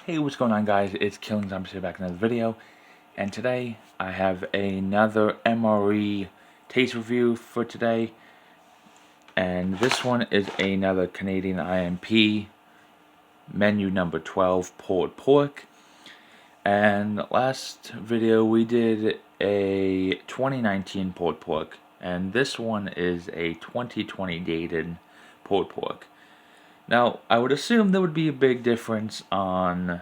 Hey, what's going on, guys? It's Killings. I'm here back in another video, and today I have another MRE taste review for today, and this one is another Canadian I.M.P Menu number 12 pulled pork. And last video we did a 2019 pulled pork, and this one is a 2020 dated pulled pork. Now, I would assume there would be a big difference on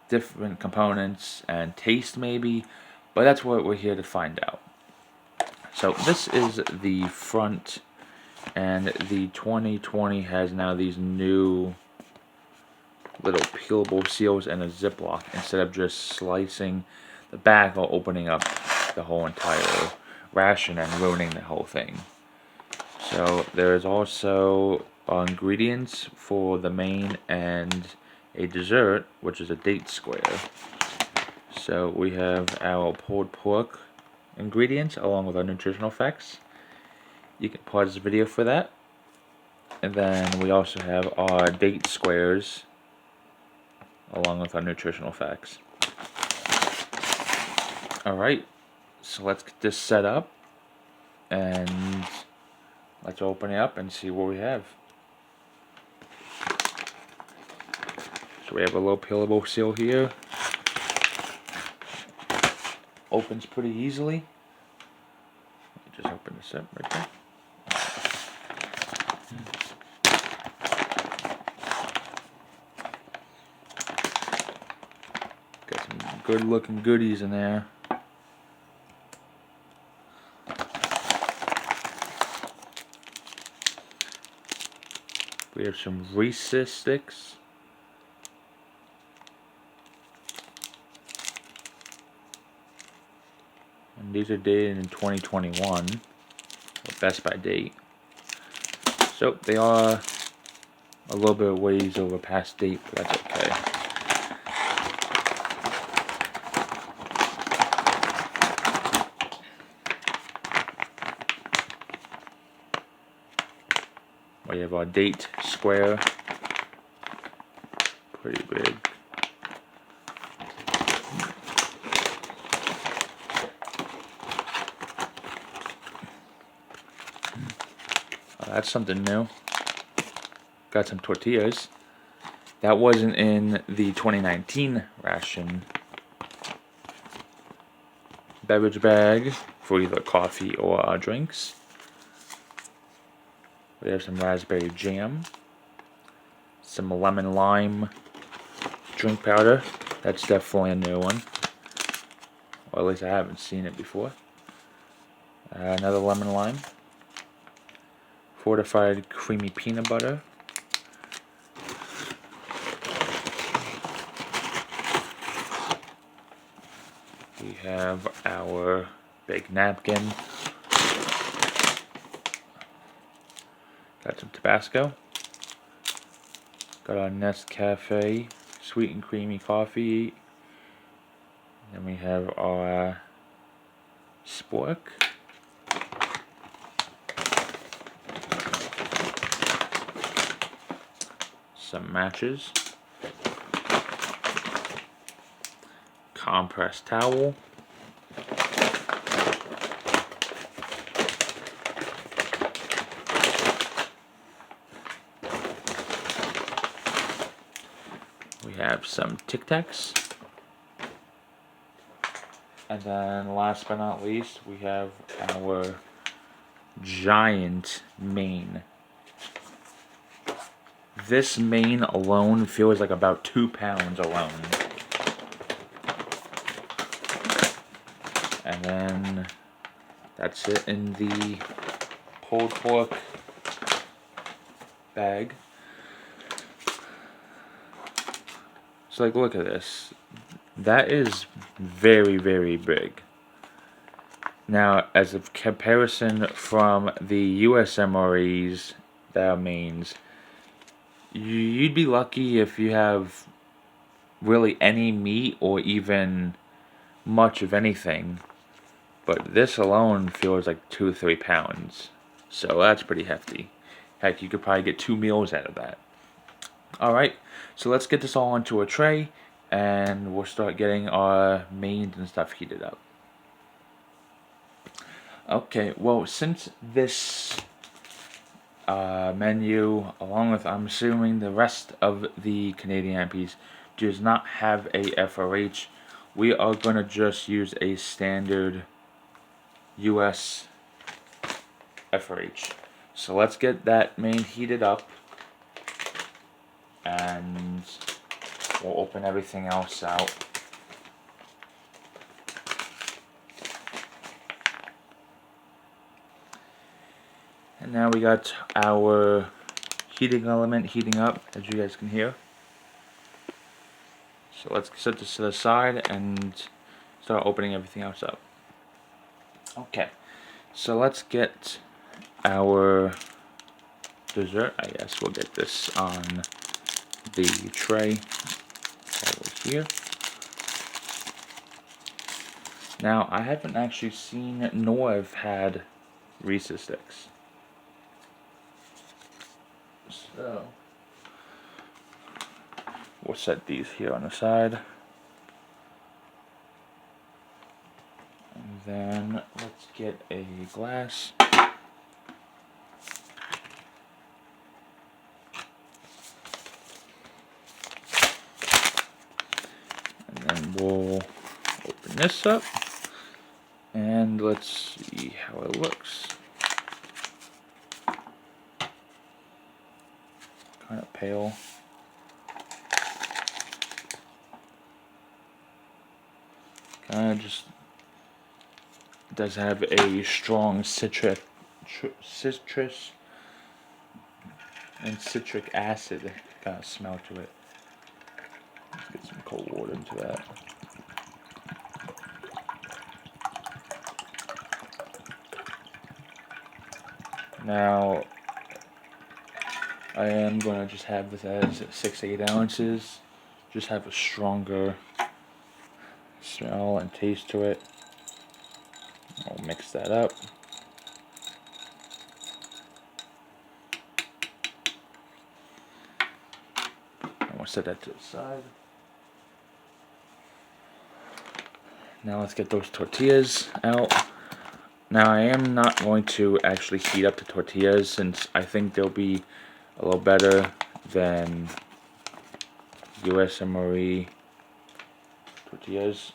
different components and taste maybe, but that's what we're here to find out. So this is the front, and the 2020 has now these new little peelable seals and a Ziploc instead of just slicing the back or opening up the whole entire ration and ruining the whole thing. So there's also ingredients for the main and a dessert, which is a date square. So we have our pulled pork ingredients along with our nutritional facts. You can pause the video for that. And then we also have our date squares along with our nutritional facts. Alright, so let's get this set up and let's open it up and see what we have. So we have a little peelable seal here. Opens pretty easily. Let me just open this up right there. Got some good looking goodies in there. We have some Reese sticks. And these are dated in 2021, best by date. So they are a little bit of ways over past date, but that's okay. We have our date square, pretty big. That's something new. Got some tortillas. That wasn't in the 2019 ration. Beverage bag for either coffee or drinks. We have some raspberry jam. Some lemon lime drink powder. That's definitely a new one. Or at least I haven't seen it before. Another lemon lime. Fortified creamy peanut butter. We have our big napkin. Got some Tabasco. Got our Nescafe sweet and creamy coffee. Then we have our spork. Some matches, compressed towel, we have some Tic Tacs, and then last but not least we have our giant main. This main alone feels like about 2 pounds alone. And then that's it in the pulled pork bag. So like, look at this. That is very, very big. Now, as a comparison from the US MREs, that are mains, you'd be lucky if you have really any meat or even much of anything. But this alone feels like 2 or 3 pounds. So that's pretty hefty. Heck, you could probably get 2 meals out of that. Alright, so let's get this all onto a tray and we'll start getting our mains and stuff heated up. Okay, well, since this menu, along with, I'm assuming, the rest of the Canadian I.M.Ps does not have a FRH, we are going to just use a standard US FRH. So let's get that main heated up and we'll open everything else out. And now we got our heating element heating up, as you guys can hear. So let's set this to the side and start opening everything else up. Okay, so let's get our dessert. I guess we'll get this on the tray over here. Now, I haven't actually seen nor have had Reese sticks. So, we'll set these here on the side. And then let's get a glass. And then we'll open this up. And let's see how it looks. Kind of pale. Kind of just does have a strong citrus and citric acid kind of smell to it. Let's get some cold water into that. Now, I am going to just have this as 6 to 8 ounces. Just have a stronger smell and taste to it. I'll mix that up. And we'll set that to the side. Now let's get those tortillas out. Now I am not going to actually heat up the tortillas since I think they'll be a little better than USMRE tortillas.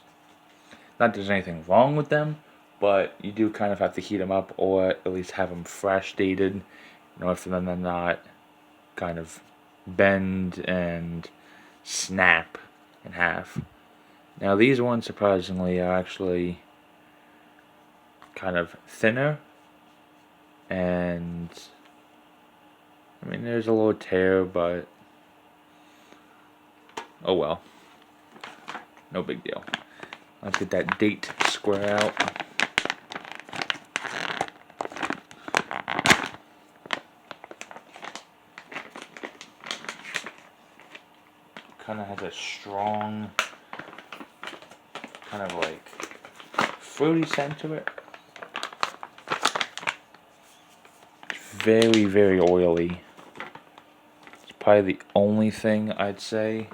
Not that there's anything wrong with them, but you do kind of have to heat them up or at least have them fresh dated in order for them to not kind of bend and snap in half. Now these ones surprisingly are actually kind of thinner, and I mean there's a little tear, but oh well, no big deal. Let's get that date square out. Kind of has a strong, kind of like fruity scent to it. Very, very oily. It's probably the only thing I'd say.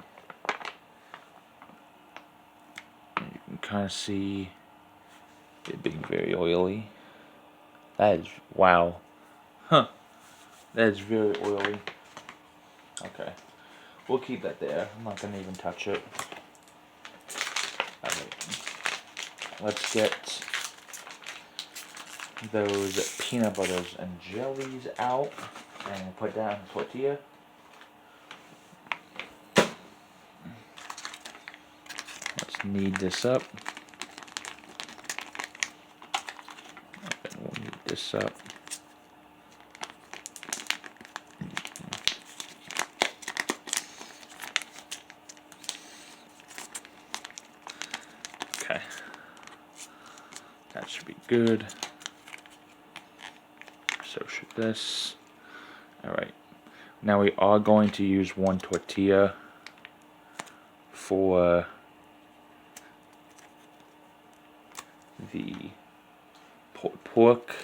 You can kind of see it being very oily. That is, wow. Huh. That is very oily. Okay. We'll keep that there. I'm not going to even touch it. Alright. Let's get those peanut butters and jellies out and put that on the tortilla. Let's knead this up. Okay, we'll knead this up. Okay. That should be good. So should this. Alright. Now we are going to use one tortilla for the pork,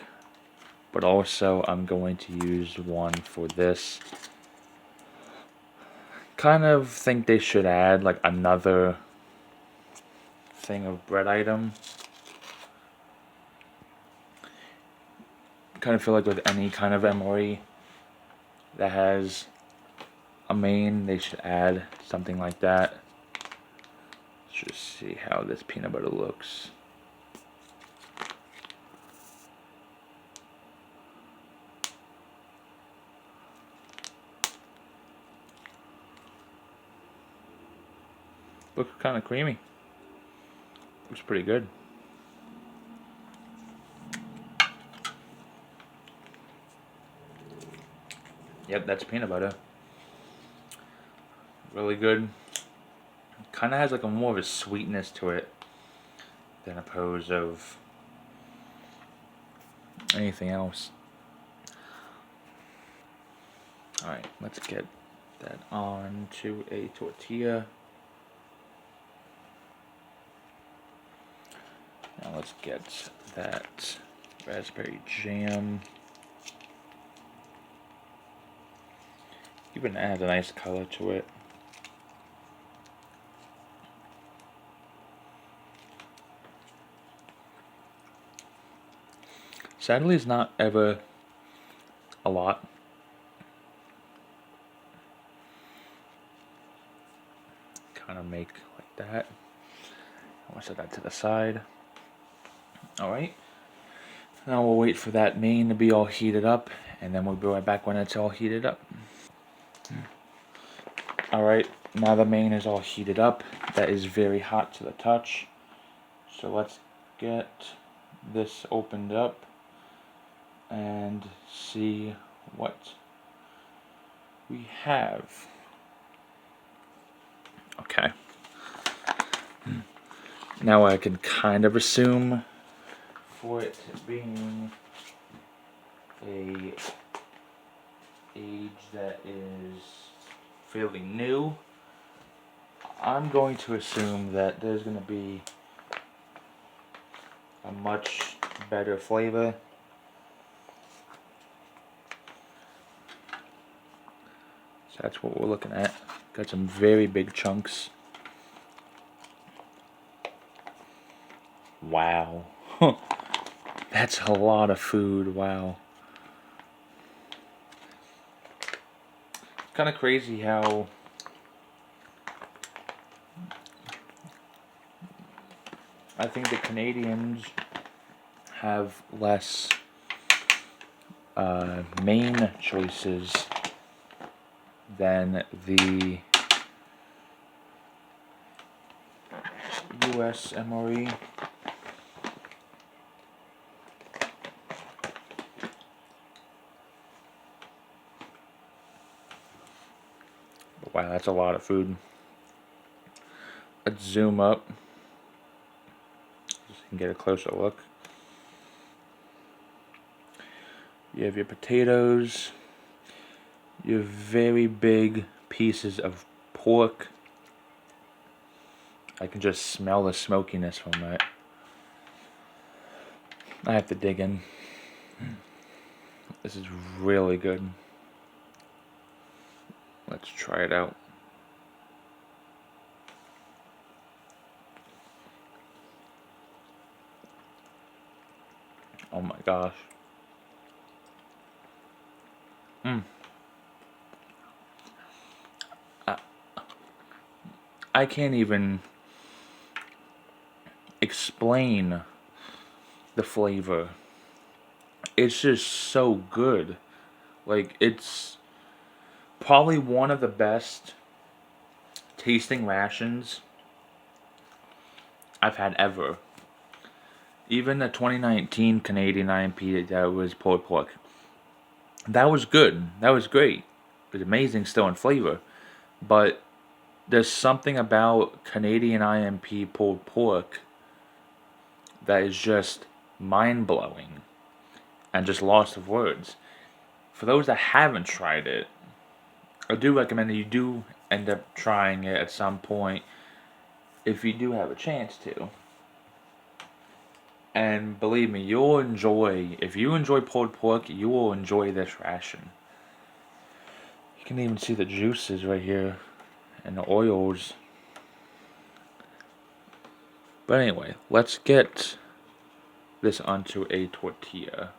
but also I'm going to use one for this. kind of think they should add like another thing of bread item. Kind of feel like with any kind of MRE that has a main, they should add something like that. Let's just see how this peanut butter looks. Looks kind of creamy. Looks pretty good. Yep, that's peanut butter. Really good. Kind of has like a more of a sweetness to it than opposed of anything else. Alright, let's get that on to a tortilla. Now let's get that raspberry jam. Even adds a nice color to it. Sadly, it's not ever a lot. Kind of make like that. I'll set that to the side. Alright. Now we'll wait for that main to be all heated up, and then we'll be right back when it's all heated up. Alright, now the main is all heated up. That is very hot to the touch. So let's get this opened up and see what we have. Okay. Now I can kind of assume for it being a age that is fairly new, I'm going to assume that there's going to be a much better flavor. So that's what we're looking at. Got some very big chunks. Wow. That's a lot of food. Wow. It's kind of crazy how I think the Canadians have less main choices than the US MRE. Wow, that's a lot of food. Let's zoom up so you can get a closer look. You have your potatoes, your very big pieces of pork. I can just smell the smokiness from that. I have to dig in. This is really good. Let's try it out. Oh my gosh. I can't even explain the flavor. It's just so good. Like, it's probably one of the best tasting rations I've had ever. Even the 2019 Canadian I.M.P that was pulled pork. That was good. That was great. It was amazing still in flavor. But there's something about Canadian I.M.P pulled pork that is just mind-blowing and just lost of words. For those that haven't tried it, I do recommend that you do end up trying it at some point if you do have a chance to. And believe me, you'll enjoy, if you enjoy pulled pork, you will enjoy this ration. You can even see the juices right here. and the oils. But anyway, let's get this onto a tortilla.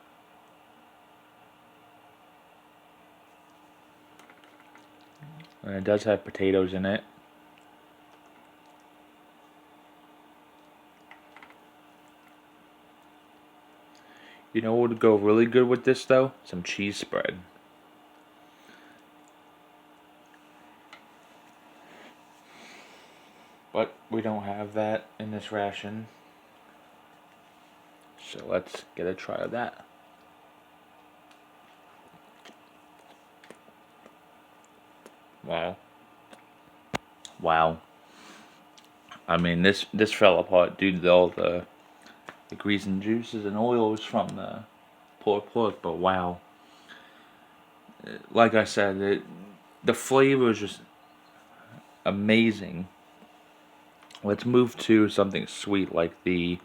And it does have potatoes in it. You know what would go really good with this though? Some cheese spread. But we don't have that in this ration. So let's get a try of that. Wow. Wow. I mean, this fell apart due to all the grease and juices and oils from the pork, but wow. Like I said, the flavor is just amazing. Let's move to something sweet like the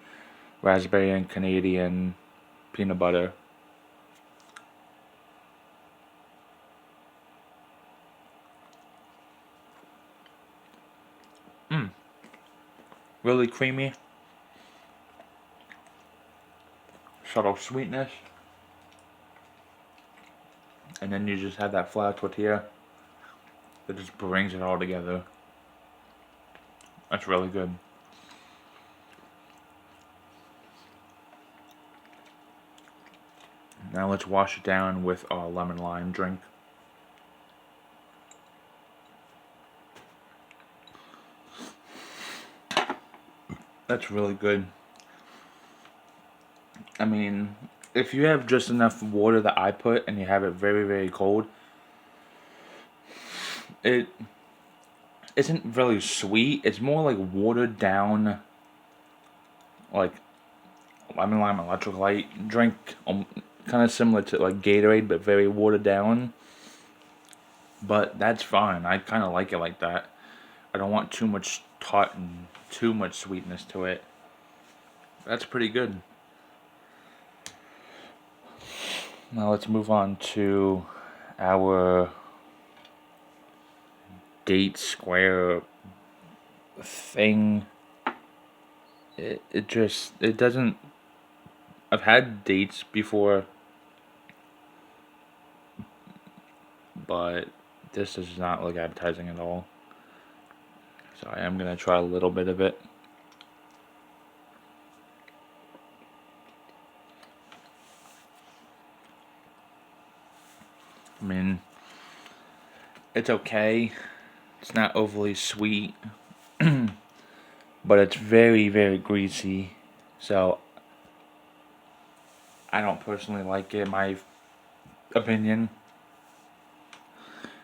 raspberry and Canadian peanut butter. Really creamy. Subtle sweetness. And then you just have that flour tortilla that just brings it all together. That's really good. Now let's wash it down with our lemon lime drink. That's really good. I mean, if you have just enough water that I put and you have it very, very cold, it isn't really sweet. It's more like watered down, like lemon lime electrolyte drink, kind of similar to like Gatorade, but very watered down. But that's fine. I kind of like it like that. I don't want too much tart and too much sweetness to it. That's pretty good. Now let's move on to our date square thing. It doesn't. I've had dates before, but this does not look appetizing at all. So I am gonna try a little bit of it. I mean, it's okay. It's not overly sweet, but it's very, very greasy. So I don't personally like it, in my opinion.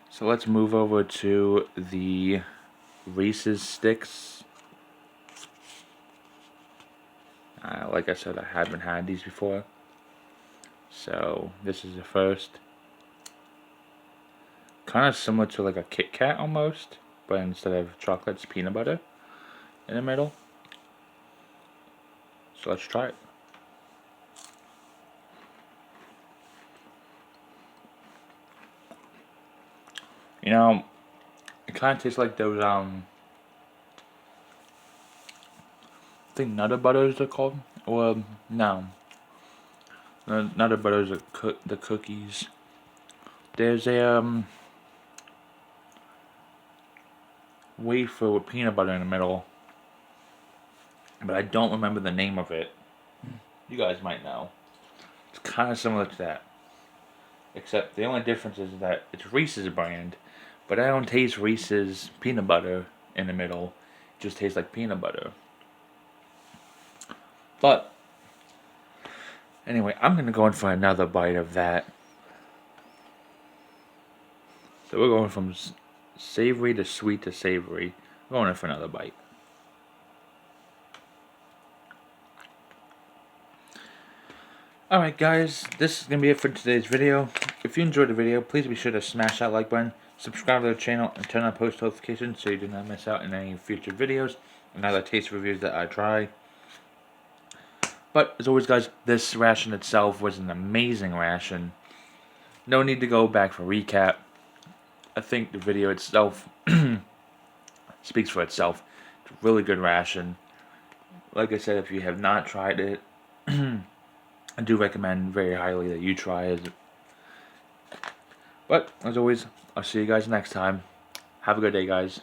So let's move over to the Reese's sticks. Like I said, I haven't had these before. So this is the first. Kind of similar to like a Kit Kat almost, but instead of chocolate, it's peanut butter in the middle. So let's try it. You know, it kind of tastes like those, I think Nutter Butters they're called. Or, no. Nutter Butters are the cookies. There's a, wafer with peanut butter in the middle. But I don't remember the name of it. You guys might know. It's kind of similar to that. Except the only difference is that it's Reese's brand. But I don't taste Reese's peanut butter in the middle. It just tastes like peanut butter. But anyway, I'm going to go in for another bite of that. So we're going from savory to sweet to savory. We're going in for another bite. Alright guys, this is going to be it for today's video. If you enjoyed the video, please be sure to smash that like button, subscribe to the channel, and turn on post notifications so you do not miss out on any future videos and other taste reviews that I try. But as always guys, this ration itself was an amazing ration. No need to go back for recap. I think the video itself speaks for itself. It's a really good ration. Like I said, if you have not tried it, I do recommend very highly that you try it. But, as always, I'll see you guys next time. Have a good day, guys.